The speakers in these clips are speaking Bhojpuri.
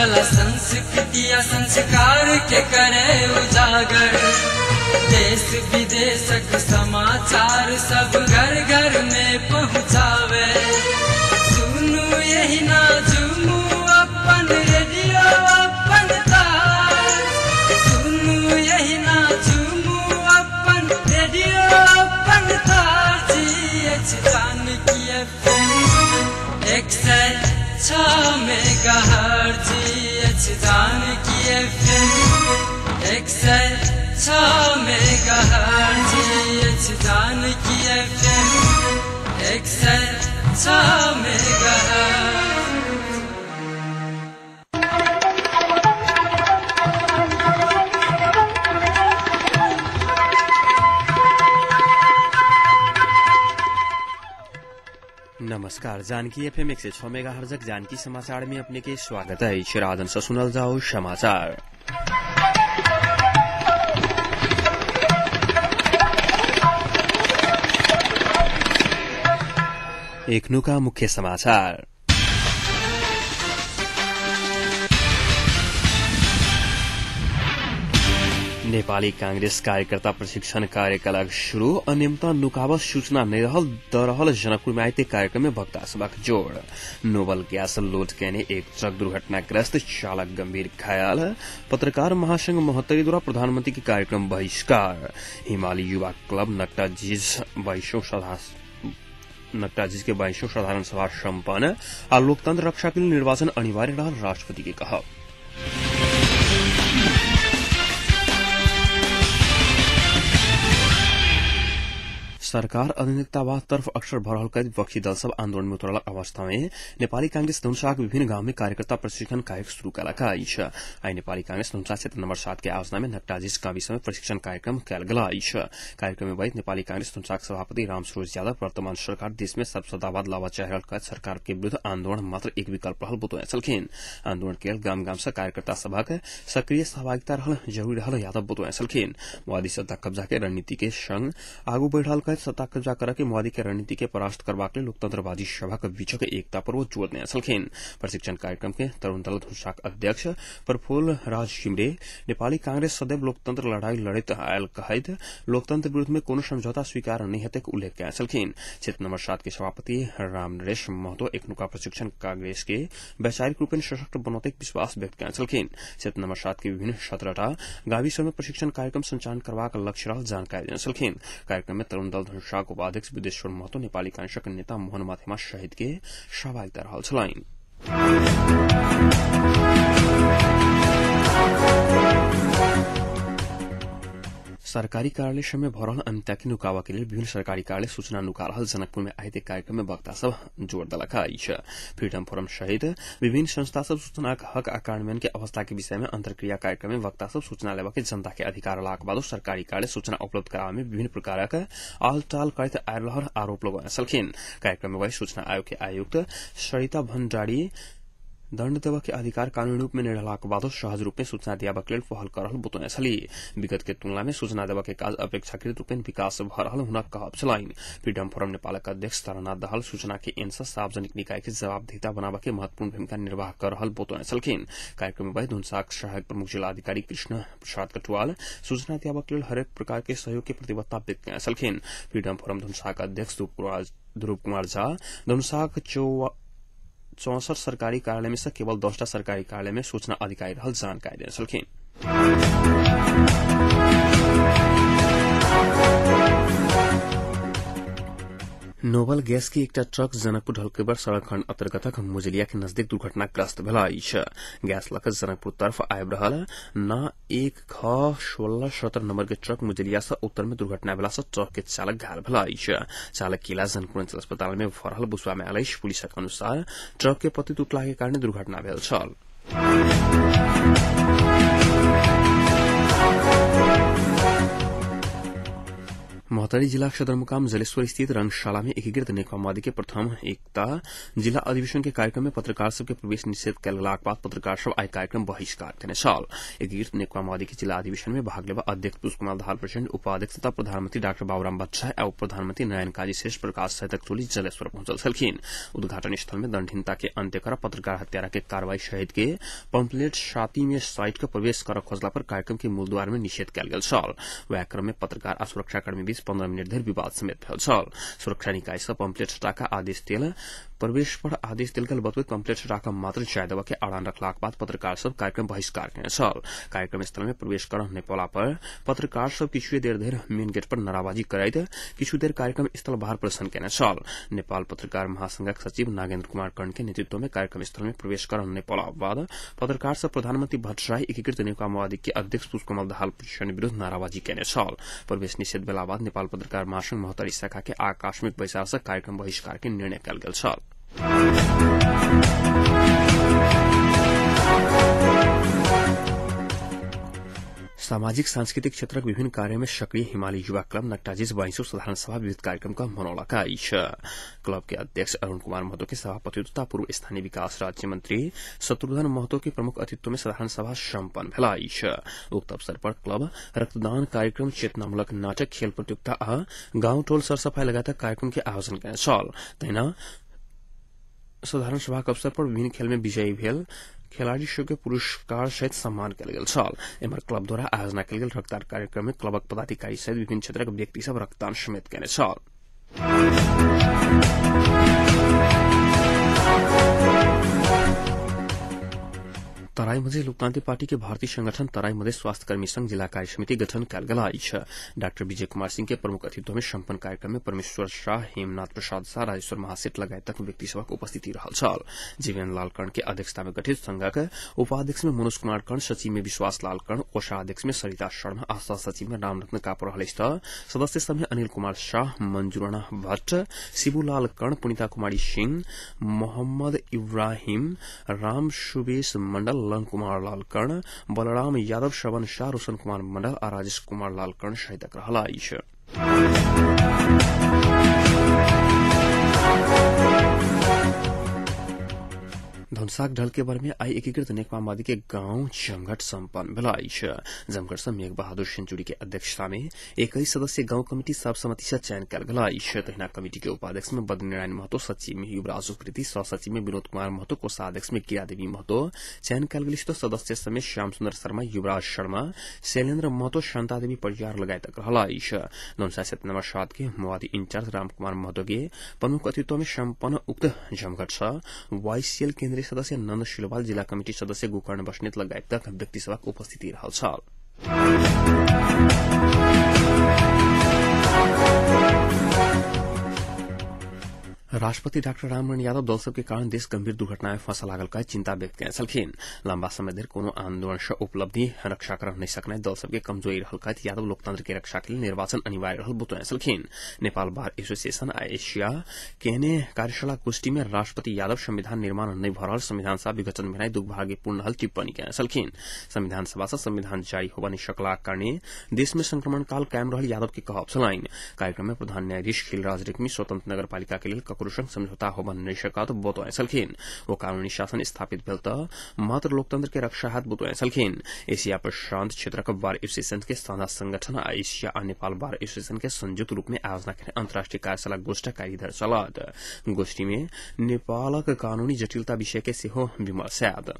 कला संस्कृति या संस्कार के करे उजागर। देश विदेशक समाचार सब घर घर में पहुँचावे। सुनू यही ना झूमू अपन रेडियो अपन तार। सुनू यही ना झूमू अपन रेडियो अपन तार। GH Janaki FM 106 megahertz. GH Janaki FM 106 megahertz. GH Janaki FM 106 megahertz. नमस्कार, जानकी FM 106 मेगाहर्ट्ज जानकी समाचार में अपने के स्वागत है। शिरादन से सुनल जाओ समाचार। एक नुका मुख्य समाचार। नेपाली कांग्रेस कार्यकर्ता प्रशिक्षण कार्यकला शुरू। अनियमितता नुकावत सूचना नहीं रहल दरहल जनकपुर में आए कार्यक्रम में वक्ता सभा जोड़। नोबल गैस लोड कहने एक ट्रक दुर्घटनाग्रस्त, चालक गंभीर घायल। पत्रकार महासंघ महोत्तरी द्वारा प्रधानमंत्री के कार्यक्रम बहिष्कार। हिमालय युवा क्लब नकटाजीज के 22वां साधारण सभा सम्पन्न। और लोकतंत्र रक्षा के लिए निर्वाचन अनिवार्य रहा, राष्ट्रपति के कहा। सरकार अनियमिततावाद तरफ अक्सर भरहल कर विपक्षी दल सब आंदोलन में उतरल अवस्था में नेपाली कांग्रेस धनुषाक विभिन्न गांव में कार्यकर्ता प्रशिक्षण कार्यक्रम शुरू कयलक अछि। आई नेपाली कांग्रेस धनुषा क्षेत्र नंबर 7 के आयोजना में नकटाजीज गाविस में प्रशिक्षण कार्यक्रम कयल गेल अछि। कार्यक्रम में वही नेपाली कांग्रेस धनुषाक सभापति रामसरोज यादव वर्तमान सरकार देश में सर्वसदावाद लावा चाह रहल कहत सरकार के विरुद्ध आंदोलन मात्र एक विकल्प रहल बतौने छलखिन। आंदोलन के गांव गांव से कार्यकर्ता सभा के सक्रिय सहभागिता रहल जरूरी रहल यादव बतौने छलखिन। माओवादी सत्ता कब्जा के रणनीति के संग आगू बढ़ल सत्ता कब्जा करके माओवादी के रणनीति के परास्त करबाक लिए लोकतंत्रवादी सभा के बीच के एकता पर वो जोर देने छलखिन। प्रशिक्षण कार्यक्रम के तरुण दल धनुषाक अध्यक्ष प्रफुल्ल राज शिमरे नेपाली कांग्रेस सदैव लोकतंत्र लड़ाई लड़ित आयल कहत लोकतंत्र विरुद्ध में कोनो समझौता स्वीकार नहीं हेतु उल्लेख किया छलखिन। क्षेत्र नंबर 7 के सभापति राम नरेश महतो एकनुका प्रशिक्षण कांग्रेस के वैचारिक रूप में सशक्त बनौते विश्वास व्यक्त किया छलखिन। क्षेत्र नंबर 7 के विभिन्न 17 गाविसों में प्रशिक्षण कार्यक्रम संचालन करबाक लक्ष्य रहल जानकारी देने छलखिन। कार्यक्रम में तरुण दल धनुषाक उपाध्यक्ष विदेश्वर महतो, नेपाली कांग्रेसक नेता मोहन माथेमा सहित के सहभागिता रहल छलैन। सरकारी कार्यालय समय भरल अनियमितता नुकावा के लिए विभिन्न सरकारी कार्यालय सूचना नुका रहल जनकपुर में आए कार्यक्रम में वक्ता सब जोड़ देलक अछि। फ्रीडम फोरम सहित विभिन्न संस्था सब सूचना हक कार्यान्वयन के अवस्था के विषय में अंतर्क्रिया कार्यक्रम में वक्ता सब सूचना लेवा के जनता के अधिकार लाक बाद सरकारी कार्यालय सूचना उपलब्ध करावे में विभिन्न प्रकार के आलटाल करते आयल रहल आरोप लगाए छलखिन। कार्यक्रम में वही सूचना आयोग के आयुक्त सरिता भण्डारी दण्ड देवा के अधिकार कानूनी रूप में निर्णयक बाद सहज रूप में सूचना दियाबा के पहल कर रहल बतौने छली। विगत के तुलना में सूचना देवा के काज अपेक्षाकृत रूप में विकास भ रहल हुनक कहब छलैन। फ्रीडम फोरम नेपालक अध्यक्ष तारानाथ दाहाल सूचना के एनसा सार्वजनिक निकाय के जवाबदेहिता बनावा के महत्वपूर्ण भूमिका निर्वाह कर रहल बतौने छलखिन। कार्यक्रम में धनुषाक सहायक प्रमुख जिला अधिकारी कृष्ण प्रसाद कटुवाल सूचना दियाबा के हरेक प्रकार के सहयोग के प्रतिबद्धता व्यक्त किया छलखिन। फ्रीडम फोरम धनुषाक अध्यक्ष ध्रुव कुमार झा धनुषाक 64 सरकारी कार्यालय में से केवल 10 सरकारी कार्यालय में सूचना अधिकारी रहल जानकारी देने छलखिन। नोबल गैस की एक ट्रक जनकपुर ढलकेबर सड़क खंड अंतर्गत मुजलिया के नजदीक दुर्घटनाग्रस्त भेल अछि। गैस लखत जनकपुर तरफ आबि रहल न 1X1617 नंबर के ट्रक मुजलिया से उत्तर में दुर्घटना भेला से ट्रक के चालक घायल भेल अछि। चालक किला जनकपुर अंचल अस्पताल में फरहल बुसवा में आयल। पुलिसक अनुसार ट्रक के पति टूटला के कारण दुर्घटना भेल छल। मोहतरी जिला सदरमुकाम जलेश्वर स्थित रंगशाला में एकीकृत नेकपा माओवादी के प्रथम एकता जिला अधिवेशन के कार्यक्रम में पत्रकार सबके प्रवेश निषेध कयलाक बाद पत्रकार सब आई कार्यक्रम बहिष्कार देने साल एकीकृत नेकपा माओवादी के जिला अधिवेशन में भाग लेवा अध्यक्ष पुष्पकुमार दाहाल प्रचण्ड उपाध्यक्ष तथा प्रधानमंत्री डाक्टर बाबूराम भट्टराई और प्रधानमंत्री नयन काजी शेष प्रकाश सहितक टोली जलेश्वर पहुंचल छलखिन। उद्घाटन स्थल में दंडहीनता के अंत्य कर पत्रकार हत्यारा के कार्रवाई सहित के पंपलेट साथी में साइट का प्रवेश कर खोजला पर कार्यक्रम के मूल द्वार में निषेध कयल गेल छल। वह क्रम में पत्रकार आ सुरक्षाकर्मी बीच 15 मिनट धरि विवाद समेत भेल छल। सुरक्षा निकाय से पंपलेट हटाका आदेश देल प्रवेश पर आदेश दिल बतौत पंपलेट हटाका मात्र चाय दवा के आड़ान रखलाक बाद पत्रकार सब कार्यक्रम बहिष्कार केने छल। कार्यक्रम स्थल में प्रवेश कर नेपाला पर पत्रकार सब किछु देर धरि मेन गेट पर नाराबाजी करैत किछु देर कार्यक्रम स्थल बाहर प्रदर्शन केने छल। नेपाल पत्रकार महासंघक सचिव नागेन्द्र कुमार कर्ण के नेतृत्व में कार्यक्रम स्थल में प्रवेश कर नेपाला बाद पत्रकार सब प्रधानमंत्री भट्टराई एकीकृत नेकपा माओवादी के अध्यक्ष पुष्पकुमार दाहाल प्रचण्ड विरूद्ध नाराबाजी केने छल। प्रवेश निषेध भेला बाद नेपाल पत्रकार महासंघ मोहतरी शाखा के आकस्मिक बैसार से कार्यक्रम बहिष्कार के निर्णय कयल गेल छल। सामाजिक सांस्कृतिक क्षेत्रक विभिन्न कार्य में सक्रिय हिमाली युवा क्लब नट्टाजीज 22 साधारण सभा विविध कार्यक्रम का मनौलाका क्लब के अध्यक्ष अरुण कुमार महतो के सभापति तथा पूर्व स्थानीय विकास राज्य मंत्री शत्रुघ्न महतो के प्रमुख अतिथ्य में साधारण सभा सम्पन्न भेला। उक्त अवसर पर क्लब रक्तदान कार्यक्रम, चेतनामूलक नाटक, खेल प्रतियोगिता आ गांव टोल सरसफाई लगायत कार्यक्रम के आयोजन कयने छल। तहिना साधारण सभा के अवसर पर विभिन्न खेल में विजयी भेल खेलाड़ी के पुरस्कार सहित सम्मान कयल गेल छल। एम्हर क्लब द्वारा आयोजना कयल गेल रक्तदान कार्यक्रम में क्लबक पदाधिकारी सहित विभिन्न क्षेत्रक व्यक्ति सब रक्तदान समेत केने छल। तराई मधेश लोकतांत्रिक पार्टी के भारतीय संगठन तराई मधेश स्वास्थ्य कर्मी संघ जिला कार्य समिति गठन कयल गेल अछि। डॉक्टर विजय कुमार सिंह के प्रमुख अतिथि में सम्पन्न कार्यक्रम में परमेश्वर शाह, हेमनाथ प्रसाद शाह, राजेश्वर महासेठ लगायतक व्यक्ति सभक उपस्थिति रहल छल। जीवन लाल कर्ण के अध्यक्षता में गठित संघक उपाध्यक्ष में मनोज कुमार कर्ण, सचिव में विश्वास लाल कर्ण, कोषाध्यक्ष में सरिता शर्मा, आशा सचिव में रामरत्न कापुर रहल। सदस्य सब में अनिल कुमार शाह, मंजूराना भट्ट, शिबूलाल कर्ण, पुनीता कुमारी सिंह, मोहम्मद इब्राहिम, राम सुबेश मंडल, लन कुमार लाल कर्ण, बलराम यादव, श्रवण शाह, रोशन कुमार मंडल और राजेश कुमार लाल कर्ण सहितक रहला। धनसाक ढल के बर में आई एकीकृत नेकपा माओवादी के गांव जमघट सम्पन्न भेला। जमघट से मेघ बहादुर सेंचुरी के अध्यक्षता में 21 सदस्यीय गांव कमिटी सर्वसम्मति से चयन कयल गेल। तहिना कमिटी के उपाध्यक्ष में बद्रीनारायण महतो, सचिव में युवराज उप्रेती, सहसचिव में विनोद कुमार महतो, कोषाध्यक्ष में कीरा देवी महतो चयन कयल गेल। सदस्य समेत श्याम सुंदर शर्मा, युवराज शर्मा, शैलेन्द्र महतो, शांता देवी परियार लगायतक रहला। धनुषा क्षेत्र नंबर 7 के माओवादी इंचार्ज रामकुमार महतो के प्रमुख अतिथि में सम्पन्न उक्त जमघट से वाईसीएल केन्द्रीय सदस्य नंद शिलोवाल, जिला कमिटी सदस्य गोकर्ण बस्नेत लगायतक व्यक्ति सभक उपस्थिति रहल छल। राष्ट्रपति डाक्टर राममोहन यादव दल सब के कारण देश गंभीर दुर्घटना में फंसा लागल का चिंता व्यक्त कयने छलखिन। लंबा समय धरि कोनो आंदोलन से उपलब्धि रक्षा कर नहीं सकने दल सब के कमजोरी रहल का यादव लोकतंत्र के रक्षा के लिए निर्वाचन अनिवार्य रहल बतौने छलखिन। नेपाल बार एसोसिएशन आ एशिया केने कार्यशाला गोष्ठी में राष्ट्रपति यादव संविधान निर्माण नहीं भ रहल संविधान सभा विघटन भेनाई दुर्भाग्यपूर्ण रहल टिप्पणी कयने छलखिन। संविधान सभा से संविधान जारी होबा नहीं सकला कारणे देश में संक्रमण काल कायम रहल यादव के कहब छलैन। कार्यक्रम में प्रधान न्यायाधीश खिलराज रेग्मी स्वतंत्र नगरपालिका के लिए संग समझौता होबा नहीं सकत बतौने छलखिन। वो कानूनी शासन स्थापित भेल त मात्र लोकतंत्र के रक्षा हाथ बतौने छलखिन। एशिया प्रशांत क्षेत्रक बार एसोसिएशन के साझा संगठन आ एशिया आ नेपाल बार एसोसिएशन के संयुक्त रूप में आयोजना के अंतर्राष्ट्रीय कार्यशाला गोष्ठी कार्यधर चलत। गोष्ठी में नेपालक कानूनी जटिलता विषय के सेहो विमर्श हैत।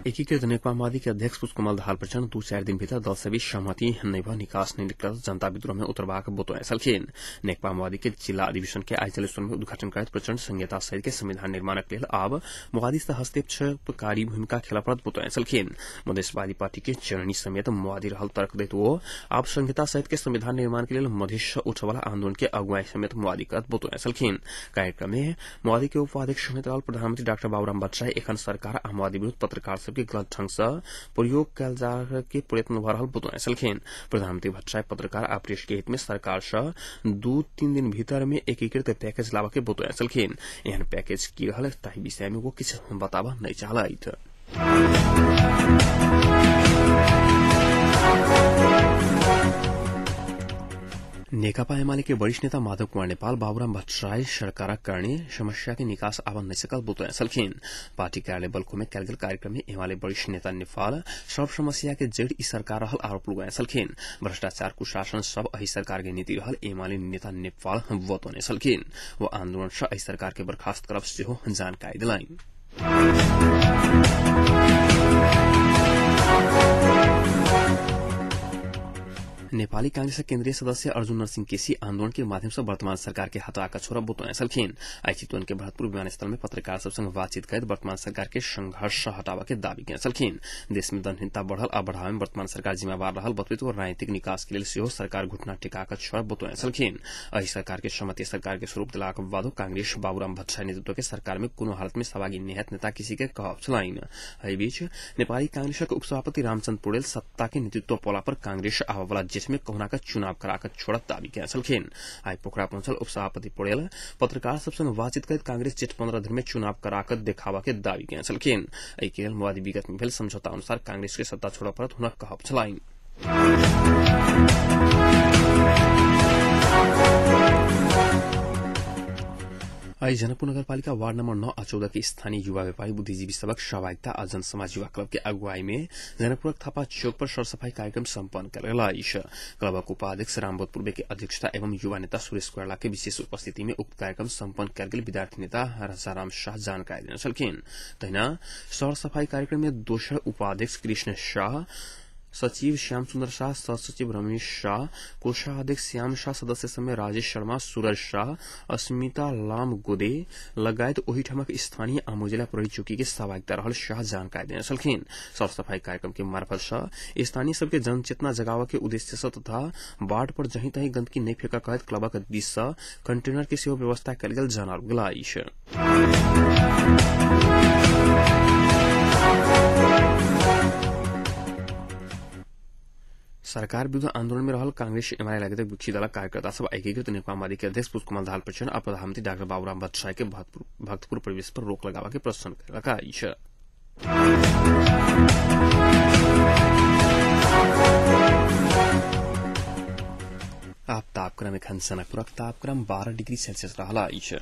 एकीकृत नेकपा माओवादी के अध्यक्ष पुष्पकुमार दाहाल प्रचण्ड 2-4 दिन भीतर दल से भी सहमति नहीं भ निकास नहीं निकल जनता विद्रोह में उतरबाक बतौने छलखिन। नेकपा माओवादी के जिला अधिवेशन के आई जलेश्वर में उद्घाटन करैत प्रचण्ड संहिता सहित के संविधान निर्माणक लेल आब माओवादी से हस्तक्षेपकारी भूमिका खेलप्रद बतौने छलखिन। मधेशवादी पार्टी के जननी समेत माओवादी रहल तर्क दैत वो आब संहिता सहित के संविधान निर्माण के लिए मधेश उठवाला आंदोलन के अगुवाई समेत माओवादी करत बतौने छलखिन। कार्यक्रम में माओवादी के उपाध्यक्ष समेत रहल प्रधानमंत्री डाक्टर बाबूराम भट्टराई एखन सरकार आ माओवादी विरुद्ध पत्रकार के गलत ढंग से प्रयोग कयल जा के प्रयत्न भ रहल बतौने छलखिन। प्रधानमंत्री भट्टराई पत्रकार आ प्रेस के हित में सरकार से 2-3 दिन भीतर में एकीकृत पैकेज लावा के बतौने छलखिन। एहन पैकेज की रहल ताहि विषय में वो किछु बताबा नहीं चाहलैथ। नेकपा एमाले के वरिष्ठ नेता माधव कुमार नेपाल बाबुराम भट्टराई सरकार करने समस्या के निकास आवन नहीं सकल बुतोया सलखिन। पार्टी कार्यालय बल्खो में कैलगल कार्यक्रम में एमाले वरिष्ठ नेता नेपाल सब समस्या के जड़ ई सरकार रहल आरोप लगाया सलखिन। भ्रष्टाचार कुशासन सब अही सरकार के नीति रहल एमाले नेता नेपाल वतोने सलखिन। वो आंदोलन से अही सरकार के बर्खास्त करब सेहो जानकारी दिलाइन। नेपाली कांग्रेस केन्द्रीय सदस्य अर्जुन नरसिंह केसी आंदोलन के माध्यम से वर्तमान सरकार के हटाका छोरा बुतोया सलखिन। आई चितवन के भरतपुर विमानस्थल में पत्रकार सबसंग बातचीत कर वर्तमान सरकार के संघर्ष हटावा के दावी किया सलखिन। देश में दंडहीनता बढ़ल आ बढ़ावे में वर्तमान सरकार जिम्मेवार रहल बतवित और राजनीतिक निकास के लिए सेहो सरकार घुटना टेकाका छोरा बुतोया सलखिन। अही सरकार के सम्मति सरकार के स्वरूप दिलाक बादो कांग्रेस बाबुराम भट्टराई नेतृत्व के सरकार में कोनो हालत में सहभागी निहत नेता किसी के कहब चलाइन। एही बीच नेपाली कांग्रेस के उपसभापति रामचंद्र पौडेल सत्ता के नेतृत्व पोला पर कांग्रेस आवावाला में कहुना का चुनाव कराकर छोड़त दावी किया सलखिन। आई पोखरा पहुंचल उपसभापति पौडेल पत्रकार सबसे बातचीत कर कांग्रेस जेठ 15 दिन में चुनाव कराकर दिखावा के दावी किया सलखिन। आई केवल माओवादी विगत में भेल समझौता अनुसार कांग्रेस के सत्ता छोड़ा परत हुनक कहब चलाइन। आई जनकपुर नगरपालिका वार्ड नंबर 9 और 14 के स्थानीय युवा व्यापारी बुद्धिजीवी सबक सहभागिता और जन समाज युवा क्लब के अगुवाई में जनकपुर थापा चौक पर सरसफाई कार्यक्रम सम्पन्न करेल। क्लबक उपाध्यक्ष रामबोध पूर्वे के अध्यक्षता एवं युवा नेता सुरेश कोइराला के विशेष उपस्थिति में उक्त कार्यक्रम सम्पन्न कर गेल विद्यार्थी नेता राजाराम शाह जानकारी दिन सलखिन। तहिना सरसफाई कार्यक्रम में दोसर उपाध्यक्ष कृष्ण शाह, सचिव श्याम सुंदर शाह, सहसचिव रमेश शाह, कोषाध्यक्ष श्याम शाह, सदस्य समय राजेश शर्मा, सूरज शाह, अस्मिता लाम गोदे लगायत ओही ठमक स्थानीय आमो जिला प्रहरी चौकी के सहभागिता रहल शाह जानकारी देने सलखिन। साफ सफाई कार्यक्रम के मार्फत से स्थानीय सबके जनचेतना जगावा के उद्देश्य से तथा वार्ड पर जहीं तहीं गंदगी नहीं फेंका कहत क्लबक बीच से कंटेनर के सेहो व्यवस्था कल गेल जानल गेलाइश। सरकार विरुद्ध आंदोलन में रहल कांग्रेस एमाले लगायत विपक्षी दल कार्यकर्ता सब एकीकृत नेकपा माओवादी के अध्यक्ष पुष्प कमल दाहाल प्रचंड और प्रधानमंत्री डॉक्टर बाबुराम भट्टराई के भक्तपुर प्रवेश पर रोक लगावा के प्रश्न करेलकाइछ। आप तापक्रम एखन जनकपुरक तापक्रम 12 डिग्री सेल्सियस रहलाइछ।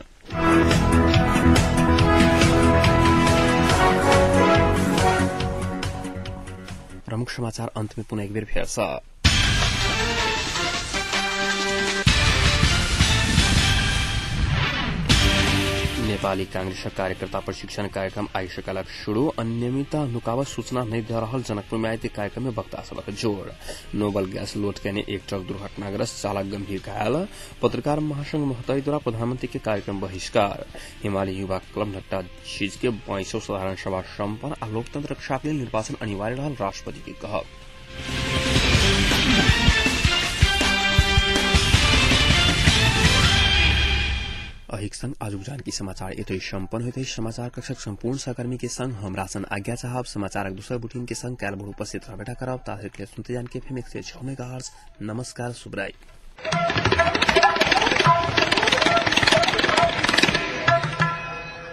प्रमुख समाचार अंत में पुनः एक बेर फेर सा। नेपाली कांग्रेस कार्यकर्ता प्रशिक्षण कार्यक्रम आइसकाल शुरू। अनियमितता नुकावत सूचना नहीं दे रहा जनकपुर में आए कार्यक्रम में वक्ता सबक जोड़। नोबल गैस लोड करने एक ट्रक दुर्घटनाग्रस्त, चालक गंभीर घायल। पत्रकार महासंघ महतारी द्वारा प्रधानमंत्री के कार्यक्रम बहिष्कार। हिमालय युवा क्लब नट्टा चीज के 2200 साधारण सभा सम्पन्न और लोकतंत्र रक्षा के लिए निर्वाचन अनिवार्य रहा राष्ट्रपति के कहब। अहिक संग आज जानकी समाचार एतै सम्पन्न होते समाचार कक्षक संपूर्ण सहकर्मी के संग हम राशन आज्ञा चाहब। समाचार दूसरा बुलेटिन के संग कैल बहुत उपस्थित रह करब ताकि के लिए सुनते जान के FM 106 मेगाहर्ट्ज। नमस्कार, शुभ रात्रि।